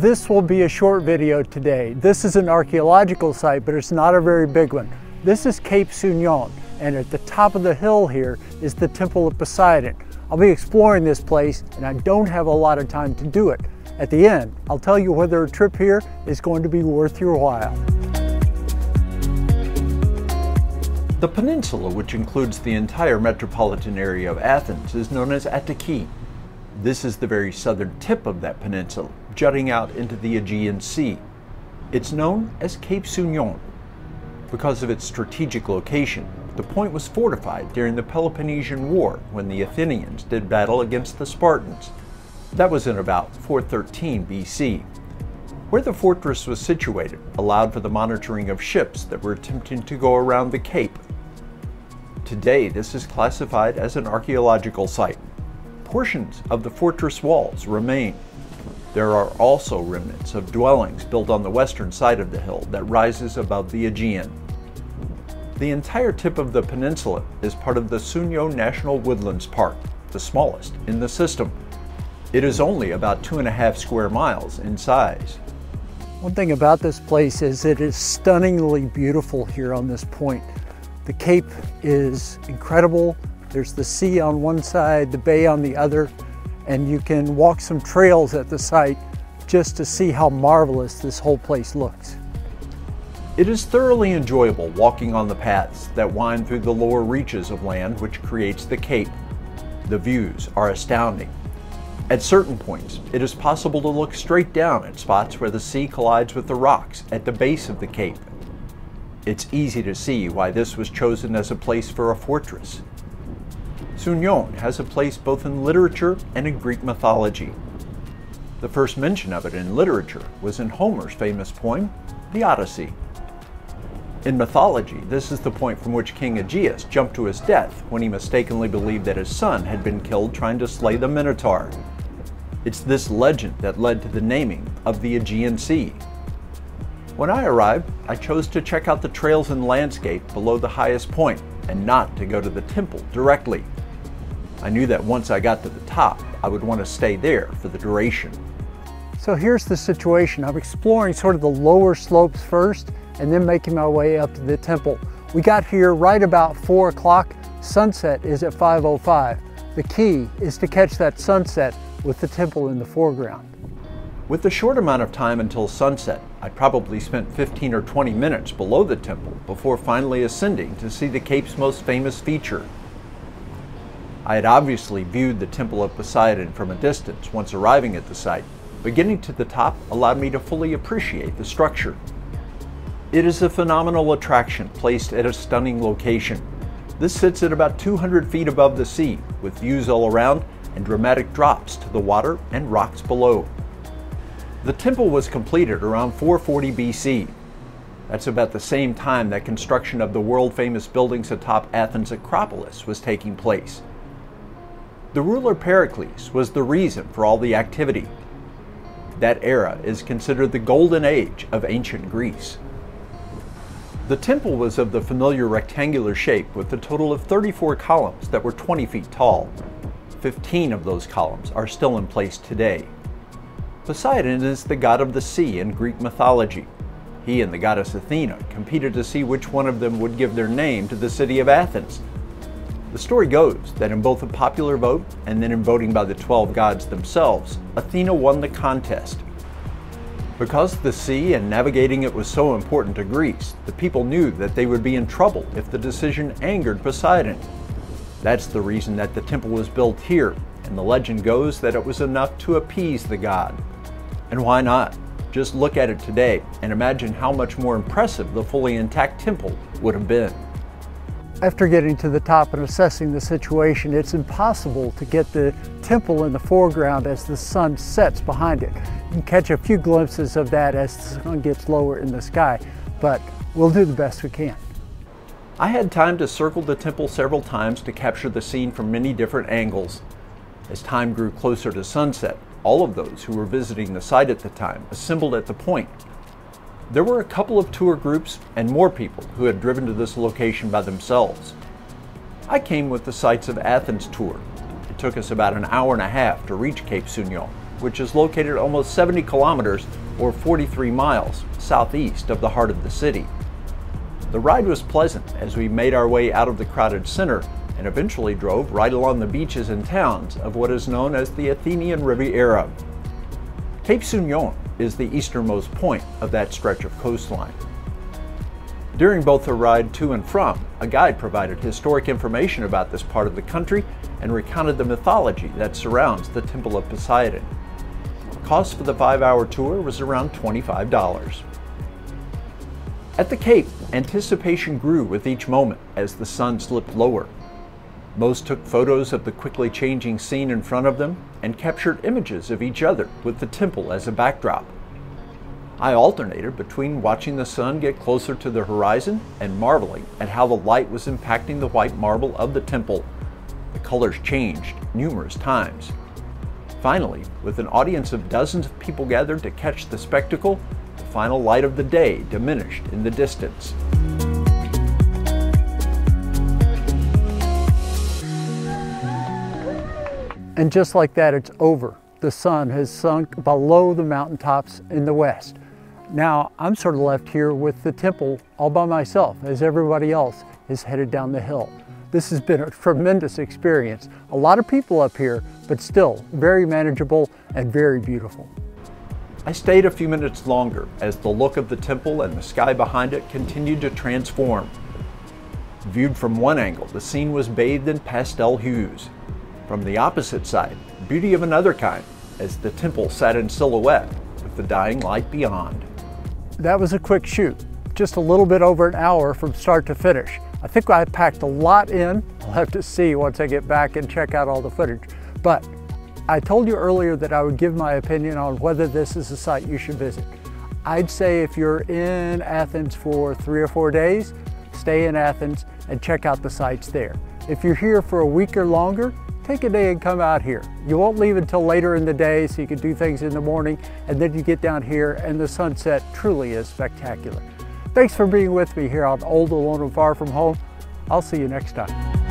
This will be a short video today. This is an archaeological site, but it's not a very big one. This is Cape Sounion, and at the top of the hill here is the Temple of Poseidon. I'll be exploring this place, and I don't have a lot of time to do it. At the end, I'll tell you whether a trip here is going to be worth your while. The peninsula, which includes the entire metropolitan area of Athens, is known as Aegean. This is the very southern tip of that peninsula, jutting out into the Aegean Sea. It's known as Cape Sounion. Because of its strategic location, the point was fortified during the Peloponnesian War when the Athenians did battle against the Spartans. That was in about 413 BC. Where the fortress was situated allowed for the monitoring of ships that were attempting to go around the cape. Today, this is classified as an archaeological site. Portions of the fortress walls remain. There are also remnants of dwellings built on the western side of the hill that rises above the Aegean. The entire tip of the peninsula is part of the Sounion National Woodlands Park, the smallest in the system. It is only about 2.5 square miles in size. One thing about this place is it is stunningly beautiful here on this point. The cape is incredible. There's the sea on one side, the bay on the other, and you can walk some trails at the site just to see how marvelous this whole place looks. It is thoroughly enjoyable walking on the paths that wind through the lower reaches of land which creates the cape. The views are astounding. At certain points, it is possible to look straight down at spots where the sea collides with the rocks at the base of the cape. It's easy to see why this was chosen as a place for a fortress. Sounion has a place both in literature and in Greek mythology. The first mention of it in literature was in Homer's famous poem, the Odyssey. In mythology, this is the point from which King Aegeus jumped to his death when he mistakenly believed that his son had been killed trying to slay the Minotaur. It's this legend that led to the naming of the Aegean Sea. When I arrived, I chose to check out the trails and landscape below the highest point and not to go to the temple directly. I knew that once I got to the top, I would want to stay there for the duration. So here's the situation. I'm exploring sort of the lower slopes first and then making my way up to the temple. We got here right about 4 o'clock. Sunset is at 5:05. The key is to catch that sunset with the temple in the foreground. With the short amount of time until sunset, I probably spent 15 or 20 minutes below the temple before finally ascending to see the cape's most famous feature. I had obviously viewed the Temple of Poseidon from a distance once arriving at the site, but getting to the top allowed me to fully appreciate the structure. It is a phenomenal attraction placed at a stunning location. This sits at about 200 feet above the sea, with views all around and dramatic drops to the water and rocks below. The temple was completed around 440 BC. That's about the same time that construction of the world-famous buildings atop Athens' Acropolis was taking place. The ruler Pericles was the reason for all the activity. That era is considered the golden age of ancient Greece. The temple was of the familiar rectangular shape with a total of 34 columns that were 20 feet tall. 15 of those columns are still in place today. Poseidon is the god of the sea in Greek mythology. He and the goddess Athena competed to see which one of them would give their name to the city of Athens. The story goes that in both a popular vote and then in voting by the 12 gods themselves, Athena won the contest. Because the sea and navigating it was so important to Greece, the people knew that they would be in trouble if the decision angered Poseidon. That's the reason that the temple was built here, and the legend goes that it was enough to appease the god. And why not? Just look at it today and imagine how much more impressive the fully intact temple would have been. After getting to the top and assessing the situation, it's impossible to get the temple in the foreground as the sun sets behind it. You can catch a few glimpses of that as the sun gets lower in the sky, but we'll do the best we can. I had time to circle the temple several times to capture the scene from many different angles. As time grew closer to sunset, all of those who were visiting the site at the time assembled at the point. There were a couple of tour groups and more people who had driven to this location by themselves. I came with the Sights of Athens tour. It took us about an hour and a half to reach Cape Sounion. which is located almost 70 kilometers or 43 miles southeast of the heart of the city. The ride was pleasant as we made our way out of the crowded center and eventually drove right along the beaches and towns of what is known as the Athenian Riviera. Cape Sounion is the easternmost point of that stretch of coastline. During both the ride to and from, a guide provided historic information about this part of the country and recounted the mythology that surrounds the Temple of Poseidon. The cost for the 5-hour tour was around $25. At the Cape, anticipation grew with each moment as the sun slipped lower. Most took photos of the quickly changing scene in front of them and captured images of each other with the temple as a backdrop. I alternated between watching the sun get closer to the horizon and marveling at how the light was impacting the white marble of the temple. The colors changed numerous times. Finally, with an audience of dozens of people gathered to catch the spectacle, the final light of the day diminished in the distance. And just like that, it's over. The sun has sunk below the mountaintops in the west. Now, I'm sort of left here with the temple all by myself as everybody else is headed down the hill. This has been a tremendous experience. A lot of people up here, but still very manageable and very beautiful. I stayed a few minutes longer as the look of the temple and the sky behind it continued to transform. Viewed from one angle, the scene was bathed in pastel hues. From the opposite side, beauty of another kind, as the temple sat in silhouette with the dying light beyond. That was a quick shoot, just a little bit over an hour from start to finish. I think I packed a lot in. I'll have to see once I get back and check out all the footage. But I told you earlier that I would give my opinion on whether this is a site you should visit. I'd say if you're in Athens for 3 or 4 days, stay in Athens and check out the sites there. If you're here for a week or longer, take a day and come out here. You won't leave until later in the day, so you can do things in the morning, and then you get down here and the sunset truly is spectacular. Thanks for being with me here on Old, Alone, and Far From Home. I'll see you next time.